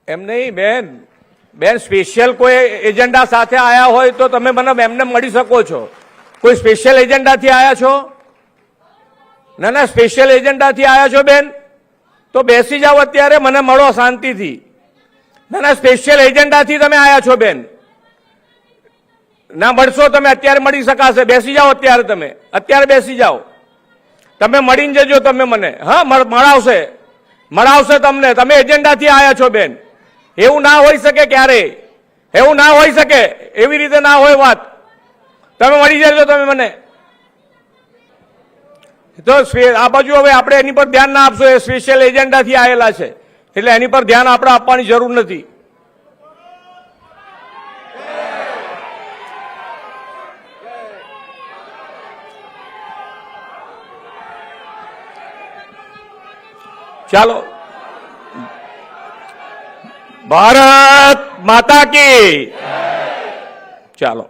એમ નહીં બેન સ્પેશિયલ કોઈ એજન્ડા સાથે આયા હોય તો તમે મને એમને મળી શકો છો. કોઈ સ્પેશિયલ એજન્ડાથી આયા છો? ના સ્પેશિયલ એજન્ડાથી આયા છો બેન તો બેસી જાઓ અત્યારે, મને મળો શાંતિથી. ના સ્પેશિયલ એજન્ડાથી તમે આયા છો બેન, ના મળશો તમે અત્યારે મળી શકાશે. બેસી જાઓ અત્યારે, તમે અત્યારે બેસી જાઓ, તમે મળીને જજો તમે મને. હા મળાવશે તમને. તમે એજન્ડાથી આયા છો બેન, એવું ના હોઈ શકે ક્યારે, એવું ના હોઈ શકે, એવી રીતે ના હોય વાત. તમે મળી જજો તમે મને. તો આ બાજુ હવે આપણે એની પર ધ્યાન ના આપશો, એ સ્પેશિયલ એજન્ડાથી આવેલા છે એટલે એની પર ધ્યાન આપણે આપવાની જરૂર નથી. ચાલો, ભારત માતા કી. ચાલો.